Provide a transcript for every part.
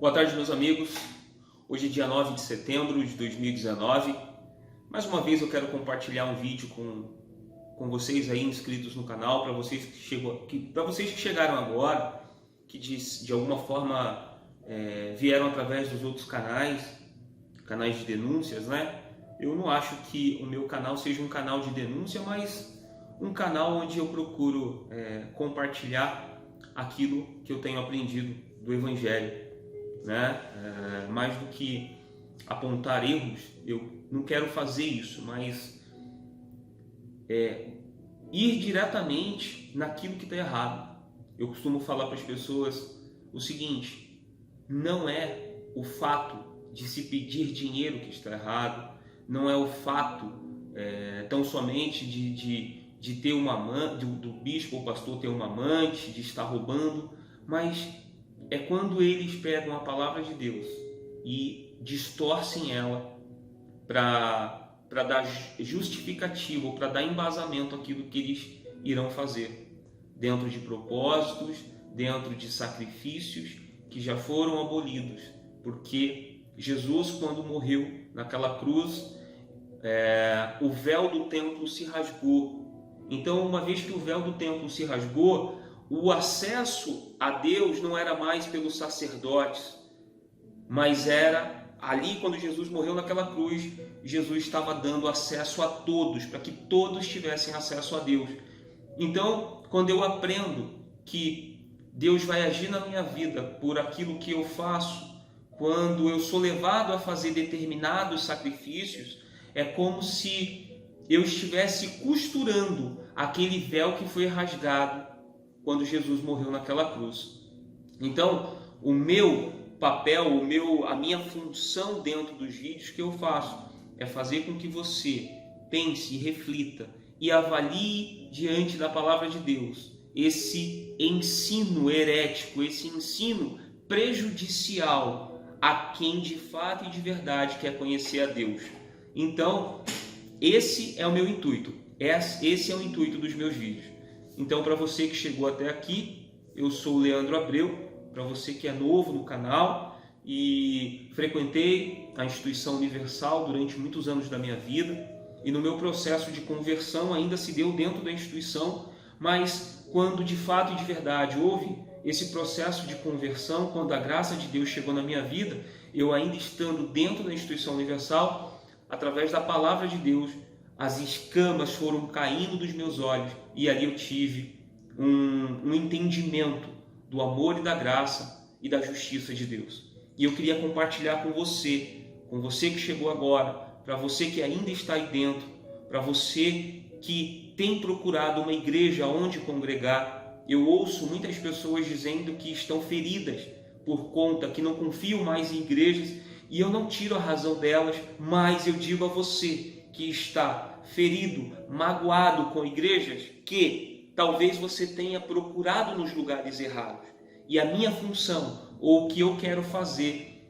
Boa tarde, meus amigos. Hoje é dia 9 de setembro de 2019. Mais uma vez eu quero compartilhar um vídeo com vocês aí inscritos no canal, para vocês que chegaram agora, que de alguma forma vieram através dos outros canais de denúncias, né? Eu não acho que o meu canal seja um canal de denúncia, mas um canal onde eu procuro compartilhar aquilo que eu tenho aprendido do Evangelho, né? Mais do que apontar erros, eu não quero fazer isso, mas ir diretamente naquilo que está errado. Eu costumo falar para as pessoas o seguinte: não é o fato de se pedir dinheiro que está errado, não é o fato tão somente de ter uma amante, do bispo ou pastor ter uma amante, de estar roubando, mas é quando eles pegam a palavra de Deus e distorcem ela para dar justificativa, ou para dar embasamento àquilo que eles irão fazer, dentro de propósitos, dentro de sacrifícios que já foram abolidos, porque Jesus, quando morreu naquela cruz, o véu do templo se rasgou. Então, uma vez que o véu do templo se rasgou, o acesso a Deus não era mais pelos sacerdotes, mas era ali, quando Jesus morreu naquela cruz, Jesus estava dando acesso a todos, para que todos tivessem acesso a Deus. Então, quando eu aprendo que Deus vai agir na minha vida por aquilo que eu faço, quando eu sou levado a fazer determinados sacrifícios, é como se eu estivesse costurando aquele véu que foi rasgado quando Jesus morreu naquela cruz. Então, o meu papel, a minha função dentro dos vídeos que eu faço é fazer com que você pense, reflita e avalie diante da palavra de Deus esse ensino herético, esse ensino prejudicial a quem de fato e de verdade quer conhecer a Deus. Então, esse é o meu intuito, esse é o intuito dos meus vídeos. Então, para você que chegou até aqui, eu sou o Leandro Abreu. Para você que é novo no canal, e frequentei a Instituição Universal durante muitos anos da minha vida, e no meu processo de conversão ainda se deu dentro da instituição, mas quando de fato e de verdade houve esse processo de conversão, quando a graça de Deus chegou na minha vida, eu ainda estando dentro da Instituição Universal, através da palavra de Deus, as escamas foram caindo dos meus olhos, e ali eu tive um entendimento do amor e da graça e da justiça de Deus. E eu queria compartilhar com você que chegou agora, para você que ainda está aí dentro, para você que tem procurado uma igreja onde congregar. Eu ouço muitas pessoas dizendo que estão feridas por conta, que não confiam mais em igrejas, e eu não tiro a razão delas, mas eu digo a você que está ferido, magoado com igrejas, que talvez você tenha procurado nos lugares errados. E a minha função, ou o que eu quero fazer,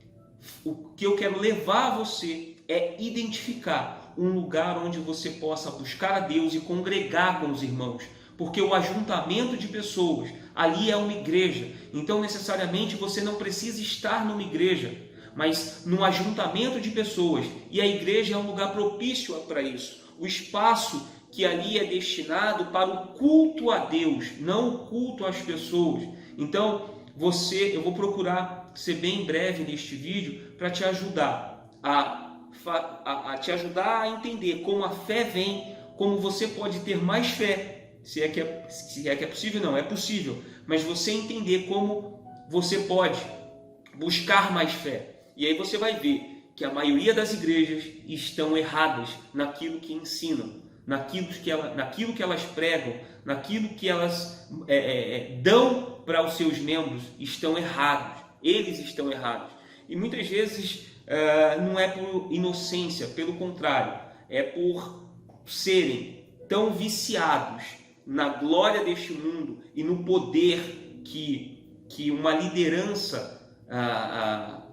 o que eu quero levar a você é identificar um lugar onde você possa buscar a Deus e congregar com os irmãos. Porque o ajuntamento de pessoas, ali é uma igreja. Então, necessariamente, você não precisa estar numa igreja, mas num ajuntamento de pessoas. E a igreja é um lugar propício para isso. O espaço que ali é destinado para o culto a Deus, não o culto às pessoas. Então, eu vou procurar ser bem breve neste vídeo para te ajudar a entender como a fé vem, como você pode ter mais fé, se é que é possível. Não, é possível, mas você entender como você pode buscar mais fé. E aí você vai ver que a maioria das igrejas estão erradas naquilo que ensinam, naquilo que elas pregam, naquilo que elas dão para os seus membros. Estão errados, eles estão errados. E muitas vezes não é por inocência, pelo contrário, é por serem tão viciados na glória deste mundo e no poder que uma liderança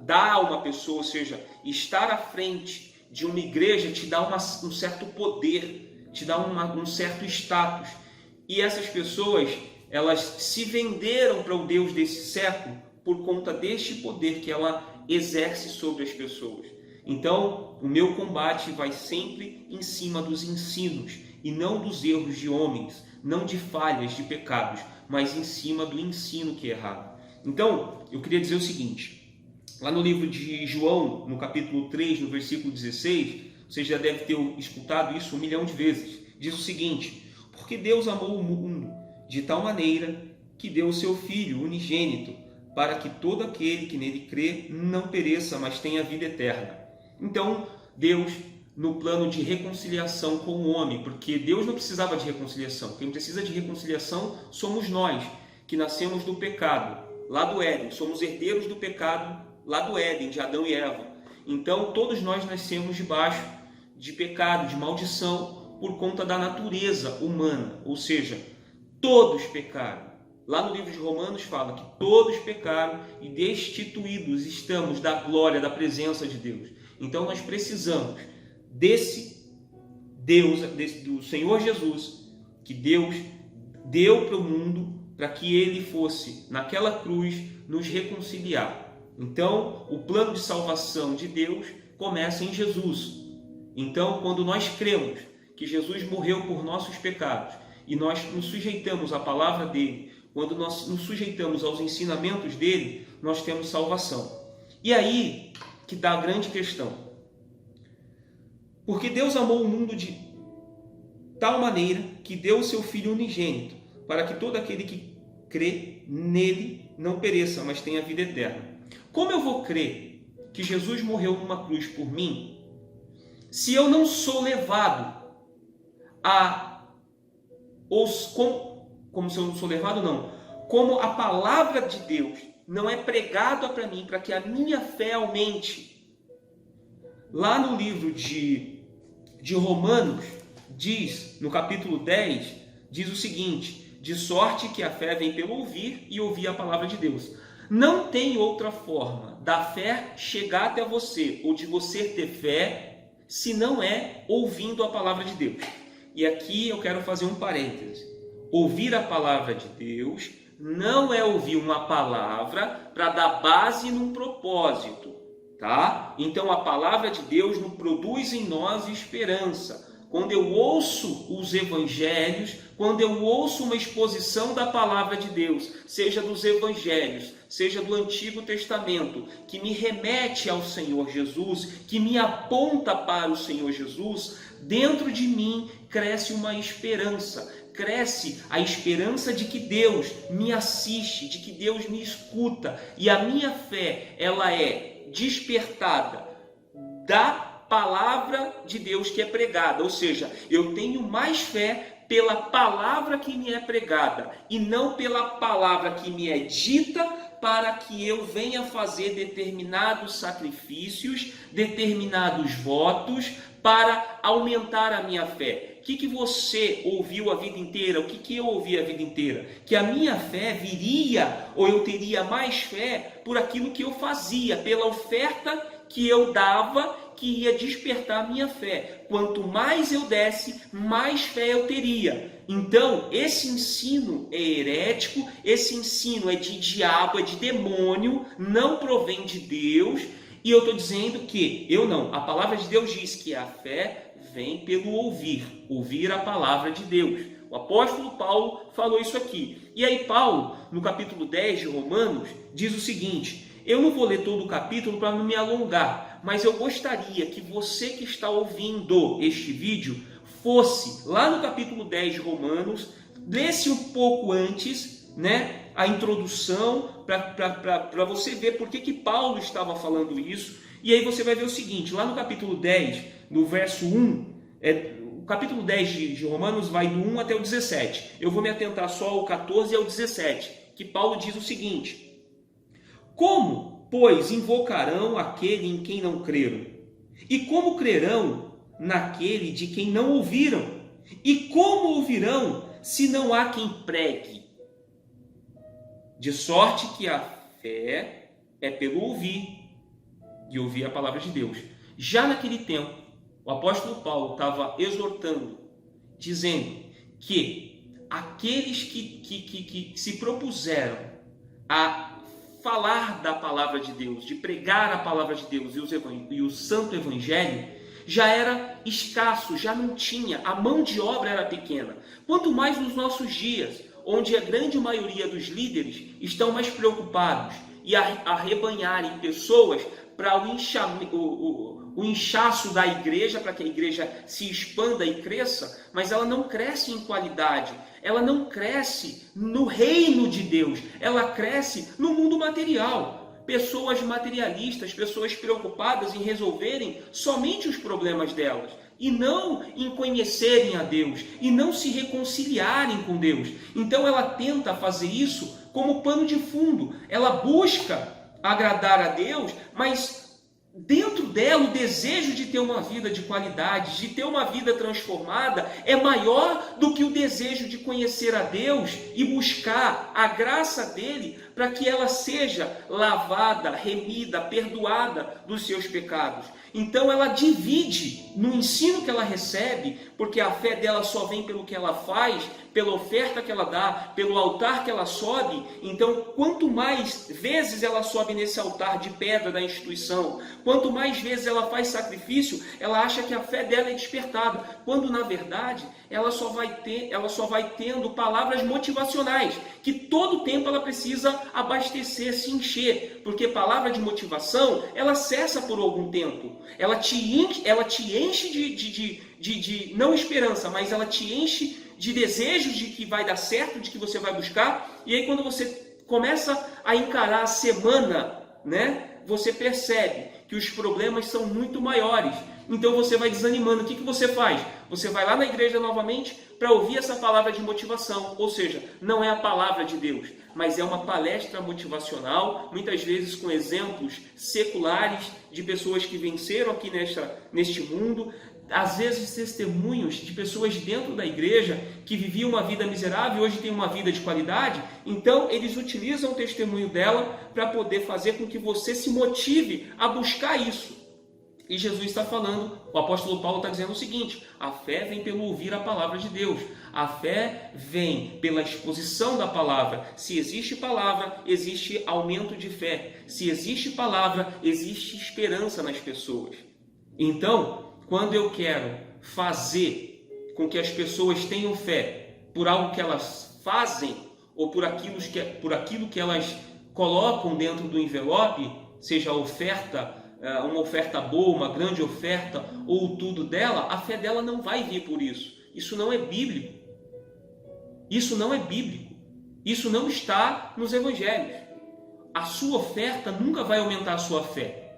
dá a uma pessoa, ou seja, estar à frente de uma igreja te dá um certo poder, te dá um certo status. E essas pessoas, elas se venderam para o Deus desse século por conta deste poder que ela exerce sobre as pessoas. Então, o meu combate vai sempre em cima dos ensinos e não dos erros de homens, não de falhas, de pecados, mas em cima do ensino que é errado. Então, eu queria dizer o seguinte, lá no livro de João, no capítulo 3, no versículo 16, você já deve ter escutado isso 1 milhão de vezes, diz o seguinte: porque Deus amou o mundo de tal maneira que deu o seu Filho unigênito, para que todo aquele que nele crê não pereça, mas tenha vida eterna. Então, Deus, no plano de reconciliação com o homem, porque Deus não precisava de reconciliação, quem precisa de reconciliação somos nós, que nascemos do pecado, lá do Éden, somos herdeiros do pecado, lá do Éden, de Adão e Eva. Então, todos nós nascemos debaixo de pecado, de maldição, por conta da natureza humana, ou seja, todos pecaram. Lá no livro de Romanos fala que todos pecaram e destituídos estamos da glória, da presença de Deus. Então nós precisamos desse Deus, do Senhor Jesus, que Deus deu para o mundo para que ele fosse, naquela cruz, nos reconciliar. Então o plano de salvação de Deus começa em Jesus. Então, quando nós cremos que Jesus morreu por nossos pecados e nós nos sujeitamos à palavra dele, quando nós nos sujeitamos aos ensinamentos dele, nós temos salvação. E aí que está a grande questão. Porque Deus amou o mundo de tal maneira que deu o seu Filho unigênito, para que todo aquele que crê nele não pereça, mas tenha vida eterna. Como eu vou crer que Jesus morreu numa cruz por mim, se eu não sou levado como se eu não sou levado, não. Como a palavra de Deus não é pregada para mim, para que a minha fé aumente. Lá no livro de Romanos, diz, no capítulo 10, diz o seguinte: de sorte que a fé vem pelo ouvir e ouvir a palavra de Deus. Não tem outra forma da fé chegar até você, ou de você ter fé, se não é ouvindo a palavra de Deus. E aqui eu quero fazer um parêntese. Ouvir a palavra de Deus não é ouvir uma palavra para dar base num propósito, tá? Então a palavra de Deus não produz em nós esperança. Quando eu ouço os evangelhos, quando eu ouço uma exposição da palavra de Deus, seja dos evangelhos, seja do Antigo Testamento, que me remete ao Senhor Jesus, que me aponta para o Senhor Jesus, dentro de mim cresce uma esperança. Cresce a esperança de que Deus me assiste, de que Deus me escuta. E a minha fé, ela é despertada da palavra de Deus que é pregada. Ou seja, eu tenho mais fé pela palavra que me é pregada e não pela palavra que me é dita para que eu venha fazer determinados sacrifícios, determinados votos para aumentar a minha fé. O que você ouviu a vida inteira? O que eu ouvi a vida inteira? Que a minha fé viria, ou eu teria mais fé por aquilo que eu fazia, pela oferta que eu dava, que ia despertar a minha fé. Quanto mais eu desse, mais fé eu teria. Então, esse ensino é herético, esse ensino é de diabo, é de demônio, não provém de Deus. E eu estou dizendo que eu não. A palavra de Deus diz que a fé vem pelo ouvir a palavra de Deus. O apóstolo Paulo falou isso aqui. E aí Paulo, no capítulo 10 de Romanos, diz o seguinte: eu não vou ler todo o capítulo para não me alongar, mas eu gostaria que você que está ouvindo este vídeo fosse lá no capítulo 10 de Romanos, lesse um pouco antes, né, a introdução, para você ver por que Paulo estava falando isso. E aí você vai ver o seguinte, lá no capítulo 10, no verso 1, o capítulo 10 de Romanos vai do 1 até o 17. Eu vou me atentar só ao 14 e ao 17, que Paulo diz o seguinte: como, pois, invocarão aquele em quem não creram? E como crerão naquele de quem não ouviram? E como ouvirão se não há quem pregue? De sorte que a fé é pelo ouvir, e ouvir a palavra de Deus. Já naquele tempo, o apóstolo Paulo estava exortando, dizendo que aqueles que se propuseram a falar da palavra de Deus, de pregar a palavra de Deus e o santo evangelho, já era escasso, já não tinha, a mão de obra era pequena. Quanto mais nos nossos dias, onde a grande maioria dos líderes estão mais preocupados em arrebanharem pessoas para o inchaço da igreja, para que a igreja se expanda e cresça, mas ela não cresce em qualidade, ela não cresce no reino de Deus, ela cresce no mundo material. Pessoas materialistas, pessoas preocupadas em resolverem somente os problemas delas, e não em conhecerem a Deus, e não se reconciliarem com Deus. Então ela tenta fazer isso como pano de fundo, ela busca agradar a Deus, mas dentro dela o desejo de ter uma vida de qualidade, de ter uma vida transformada, é maior do que o desejo de conhecer a Deus e buscar a graça dele para que ela seja lavada, remida, perdoada dos seus pecados. Então ela divide no ensino que ela recebe, porque a fé dela só vem pelo que ela faz, pela oferta que ela dá, pelo altar que ela sobe. Então, quanto mais vezes ela sobe nesse altar de pedra da instituição, quanto mais vezes ela faz sacrifício, ela acha que a fé dela é despertada, quando na verdade ela só vai tendo palavras motivacionais, que todo tempo ela precisa abastecer, se encher, porque palavra de motivação, ela cessa por algum tempo, ela te enche de não esperança, mas ela te enche de desejos de que vai dar certo, de que você vai buscar, e aí quando você começa a encarar a semana, você percebe que os problemas são muito maiores. Então você vai desanimando. O que você faz? Você vai lá na igreja novamente para ouvir essa palavra de motivação. Ou seja, não é a palavra de Deus, mas é uma palestra motivacional, muitas vezes com exemplos seculares de pessoas que venceram aqui neste mundo. Às vezes testemunhos de pessoas dentro da igreja que viviam uma vida miserável e hoje têm uma vida de qualidade. Então eles utilizam o testemunho dela para poder fazer com que você se motive a buscar isso. E Jesus está falando, o apóstolo Paulo está dizendo o seguinte: a fé vem pelo ouvir a palavra de Deus. A fé vem pela exposição da palavra. Se existe palavra, existe aumento de fé. Se existe palavra, existe esperança nas pessoas. Então, quando eu quero fazer com que as pessoas tenham fé por algo que elas fazem ou por aquilo que elas colocam dentro do envelope, seja a oferta, uma oferta boa, uma grande oferta ou tudo dela, a fé dela não vai vir por isso. Isso não é bíblico. Isso não é bíblico. Isso não está nos evangelhos. A sua oferta nunca vai aumentar a sua fé.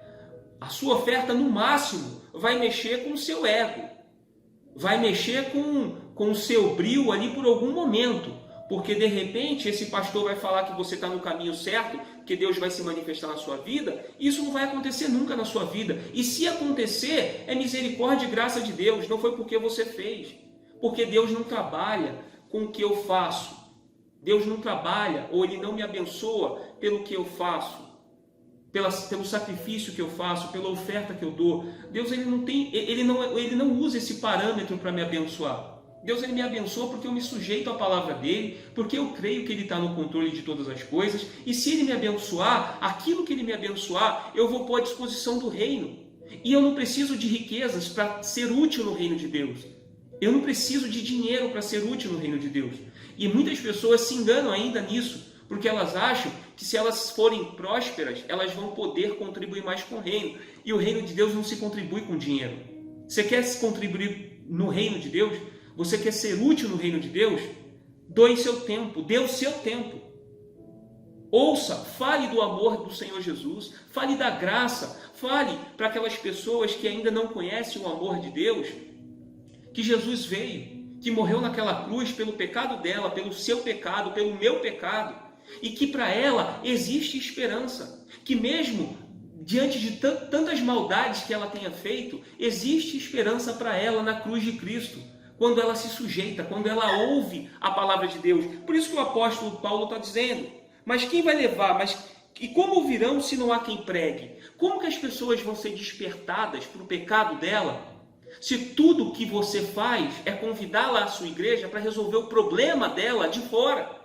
A sua oferta, no máximo, vai mexer com o seu ego, vai mexer com o seu brio ali por algum momento, porque de repente esse pastor vai falar que você está no caminho certo, que Deus vai se manifestar na sua vida. Isso não vai acontecer nunca na sua vida, e se acontecer, é misericórdia e graça de Deus, não foi porque você fez, porque Deus não trabalha com o que eu faço, Deus não trabalha, ou Ele não me abençoa pelo que eu faço, pelo sacrifício que eu faço, pela oferta que eu dou. Deus ele não usa esse parâmetro para me abençoar. Deus ele me abençoa porque eu me sujeito à palavra dele, porque eu creio que ele está no controle de todas as coisas, e se ele me abençoar, aquilo que ele me abençoar, eu vou pôr à disposição do reino. E eu não preciso de riquezas para ser útil no reino de Deus. Eu não preciso de dinheiro para ser útil no reino de Deus. E muitas pessoas se enganam ainda nisso, porque elas acham que se elas forem prósperas, elas vão poder contribuir mais com o reino. E o reino de Deus não se contribui com dinheiro. Você quer se contribuir no reino de Deus? Você quer ser útil no reino de Deus? Doe seu tempo, dê o seu tempo. Ouça, fale do amor do Senhor Jesus, fale da graça, fale para aquelas pessoas que ainda não conhecem o amor de Deus, que Jesus veio, que morreu naquela cruz pelo pecado dela, pelo seu pecado, pelo meu pecado, e que para ela existe esperança, que mesmo diante de tantas maldades que ela tenha feito, existe esperança para ela na cruz de Cristo, quando ela se sujeita, quando ela ouve a palavra de Deus. Por isso que o apóstolo Paulo está dizendo: mas quem vai levar? E como ouvirão se não há quem pregue? Como que as pessoas vão ser despertadas para o pecado dela, se tudo que você faz é convidá-la à sua igreja para resolver o problema dela de fora?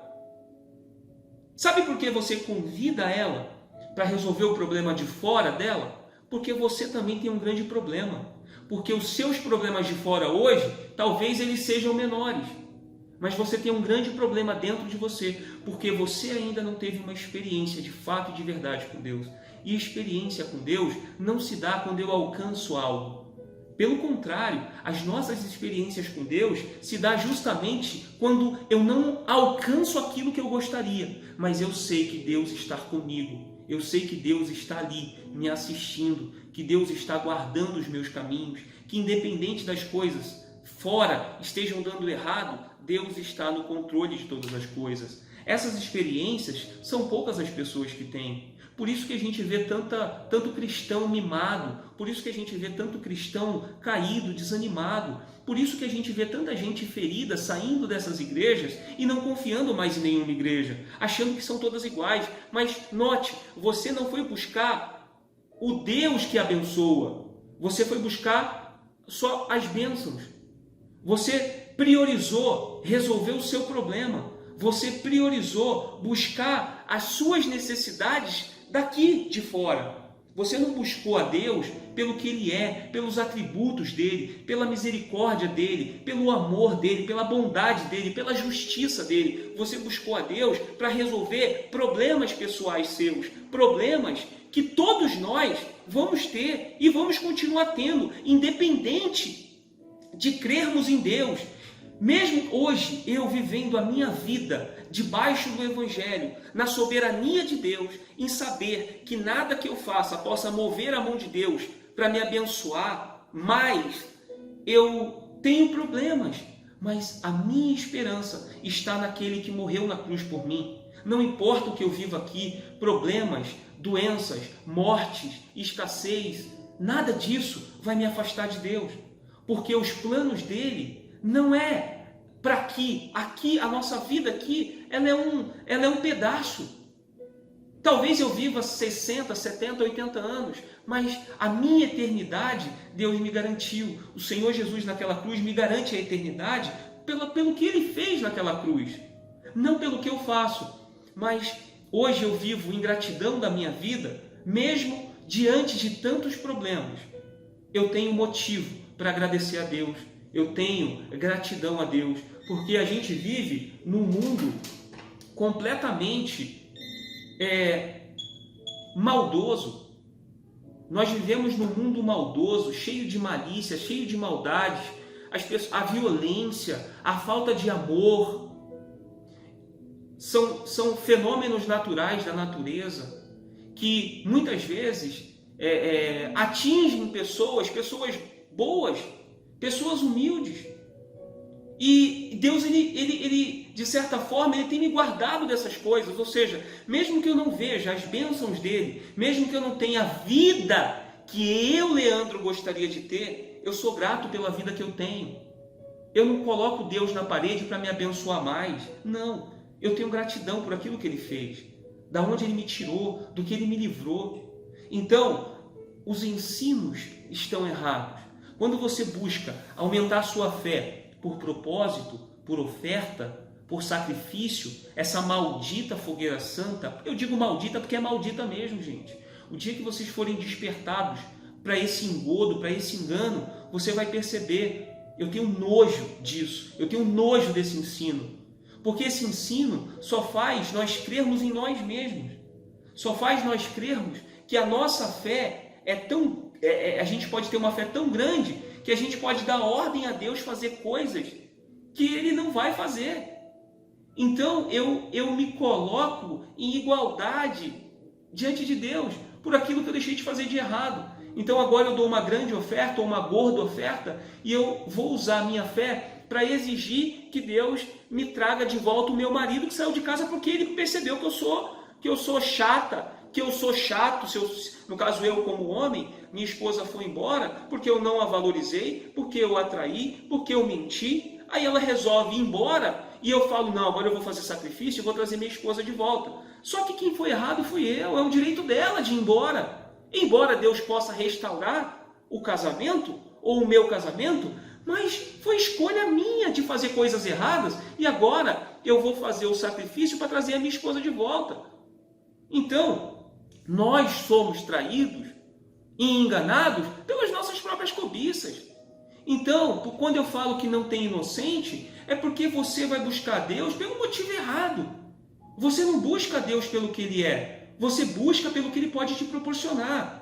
Sabe por que você convida ela para resolver o problema de fora dela? Porque você também tem um grande problema. Porque os seus problemas de fora hoje, talvez eles sejam menores. Mas você tem um grande problema dentro de você, porque você ainda não teve uma experiência de fato e de verdade com Deus. E experiência com Deus não se dá quando eu alcanço algo. Pelo contrário, as nossas experiências com Deus se dá justamente quando eu não alcanço aquilo que eu gostaria, mas eu sei que Deus está comigo. Eu sei que Deus está ali me assistindo, que Deus está guardando os meus caminhos, que independente das coisas fora estejam dando errado, Deus está no controle de todas as coisas. Essas experiências são poucas as pessoas que têm. Por isso que a gente vê tanto cristão mimado, por isso que a gente vê tanto cristão caído, desanimado, por isso que a gente vê tanta gente ferida saindo dessas igrejas e não confiando mais em nenhuma igreja, achando que são todas iguais. Mas note, você não foi buscar o Deus que abençoa, você foi buscar só as bênçãos. Você priorizou resolver o seu problema, você priorizou buscar as suas necessidades daqui de fora. Você não buscou a Deus pelo que Ele é, pelos atributos dEle, pela misericórdia dEle, pelo amor dEle, pela bondade dEle, pela justiça dEle. Você buscou a Deus para resolver problemas pessoais seus, problemas que todos nós vamos ter e vamos continuar tendo, independente de crermos em Deus. Mesmo hoje, eu vivendo a minha vida debaixo do Evangelho, na soberania de Deus, em saber que nada que eu faça possa mover a mão de Deus para me abençoar, mas eu tenho problemas. Mas a minha esperança está naquele que morreu na cruz por mim. Não importa o que eu vivo aqui, problemas, doenças, mortes, escassez, nada disso vai me afastar de Deus. Porque os planos dele não é para aqui, a nossa vida aqui, ela é um pedaço. Talvez eu viva 60, 70, 80 anos, mas a minha eternidade, Deus me garantiu. O Senhor Jesus naquela cruz me garante a eternidade pelo que Ele fez naquela cruz. Não pelo que eu faço, mas hoje eu vivo em gratidão da minha vida, mesmo diante de tantos problemas. Eu tenho motivo para agradecer a Deus. Eu tenho gratidão a Deus, porque a gente vive num mundo completamente maldoso. Nós vivemos num mundo maldoso, cheio de malícia, cheio de maldades, a violência, a falta de amor. São fenômenos naturais da natureza que muitas vezes atingem pessoas boas, pessoas humildes. E Deus, ele de certa forma, Ele tem me guardado dessas coisas. Ou seja, mesmo que eu não veja as bênçãos dEle, mesmo que eu não tenha a vida que eu, Leandro, gostaria de ter, eu sou grato pela vida que eu tenho. Eu não coloco Deus na parede para me abençoar mais. Não, eu tenho gratidão por aquilo que Ele fez, da onde Ele me tirou, do que Ele me livrou. Então, os ensinos estão errados. Quando você busca aumentar a sua fé por propósito, por oferta, por sacrifício, essa maldita fogueira santa, eu digo maldita porque é maldita mesmo, gente. O dia que vocês forem despertados para esse engodo, para esse engano, você vai perceber, eu tenho nojo disso, eu tenho nojo desse ensino. Porque esse ensino só faz nós crermos em nós mesmos. Só faz nós crermos que a nossa fé a gente pode ter uma fé tão grande que a gente pode dar ordem a Deus fazer coisas que Ele não vai fazer. Então eu me coloco em igualdade diante de Deus por aquilo que eu deixei de fazer de errado. Então agora eu dou uma grande oferta ou uma gorda oferta e eu vou usar a minha fé para exigir que Deus me traga de volta o meu marido que saiu de casa porque ele percebeu que eu sou chata, que eu sou chato. No caso eu como homem, minha esposa foi embora porque eu não a valorizei, porque eu a traí, porque eu menti. Aí ela resolve ir embora e eu falo, não, agora eu vou fazer sacrifício e vou trazer minha esposa de volta. Só que quem foi errado fui eu, é um direito dela de ir embora. Embora Deus possa restaurar o casamento ou o meu casamento, mas foi escolha minha de fazer coisas erradas e agora eu vou fazer o sacrifício para trazer a minha esposa de volta. Então, nós somos traídos e enganados pelas nossas próprias cobiças. Então, quando eu falo que não tem inocente, é porque você vai buscar Deus pelo motivo errado. Você não busca Deus pelo que Ele é, você busca pelo que Ele pode te proporcionar.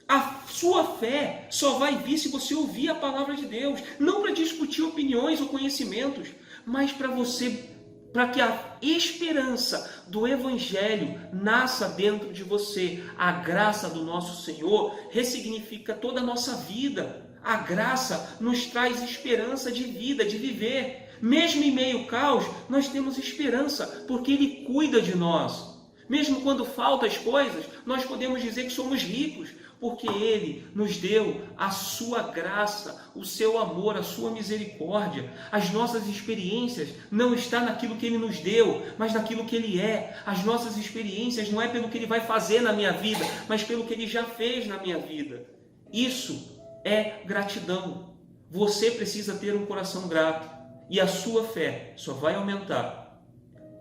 A sua fé só vai vir se você ouvir a palavra de Deus, não para discutir opiniões ou conhecimentos, mas para que a esperança do Evangelho nasça dentro de você. A graça do nosso Senhor ressignifica toda a nossa vida. A graça nos traz esperança de vida, de viver. Mesmo em meio ao caos, nós temos esperança, porque Ele cuida de nós. Mesmo quando faltam as coisas, nós podemos dizer que somos ricos, porque Ele nos deu a sua graça, o seu amor, a sua misericórdia. As nossas experiências não estão naquilo que Ele nos deu, mas naquilo que Ele é. As nossas experiências não é pelo que Ele vai fazer na minha vida, mas pelo que Ele já fez na minha vida. Isso é gratidão. Você precisa ter um coração grato. E a sua fé só vai aumentar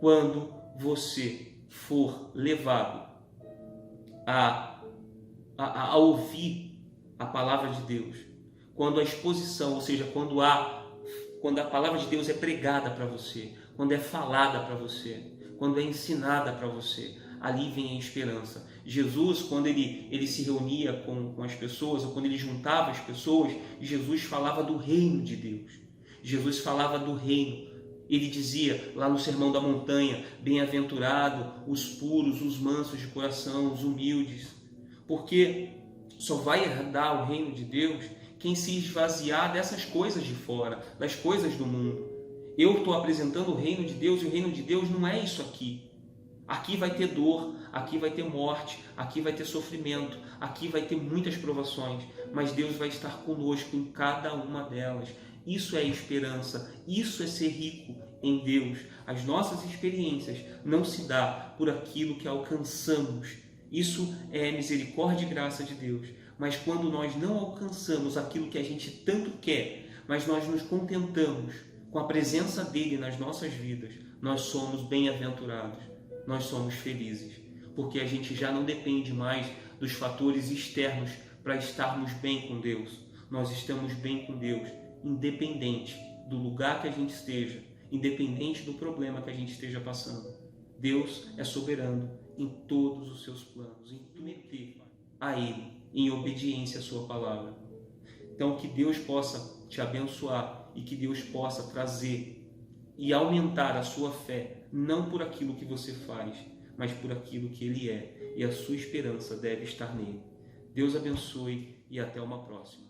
quando você for levado a ouvir a palavra de Deus. Quando a exposição, ou seja, quando a palavra de Deus é pregada para você, quando é falada para você, quando é ensinada para você, ali vem a esperança. Jesus, quando ele se reunia com as pessoas, ou quando ele juntava as pessoas, Jesus falava do reino de Deus. Jesus falava do reino. Ele dizia lá no Sermão da Montanha: bem-aventurado os puros, os mansos de coração, os humildes, porque só vai herdar o reino de Deus quem se esvaziar dessas coisas de fora, das coisas do mundo. Eu estou apresentando o reino de Deus e o reino de Deus não é isso aqui. Aqui vai ter dor, aqui vai ter morte, aqui vai ter sofrimento, aqui vai ter muitas provações, mas Deus vai estar conosco em cada uma delas. Isso é esperança, isso é ser rico em Deus. As nossas experiências não se dão por aquilo que alcançamos. Isso é misericórdia e graça de Deus. Mas quando nós não alcançamos aquilo que a gente tanto quer, mas nós nos contentamos com a presença dele nas nossas vidas, nós somos bem-aventurados, nós somos felizes, porque a gente já não depende mais dos fatores externos para estarmos bem com Deus. Nós estamos bem com Deus, independente do lugar que a gente esteja, independente do problema que a gente esteja passando. Deus é soberano em todos os seus planos, em submeter a Ele, em obediência à sua palavra. Então, que Deus possa te abençoar e que Deus possa trazer e aumentar a sua fé, não por aquilo que você faz, mas por aquilo que Ele é, e a sua esperança deve estar nele. Deus abençoe e até uma próxima.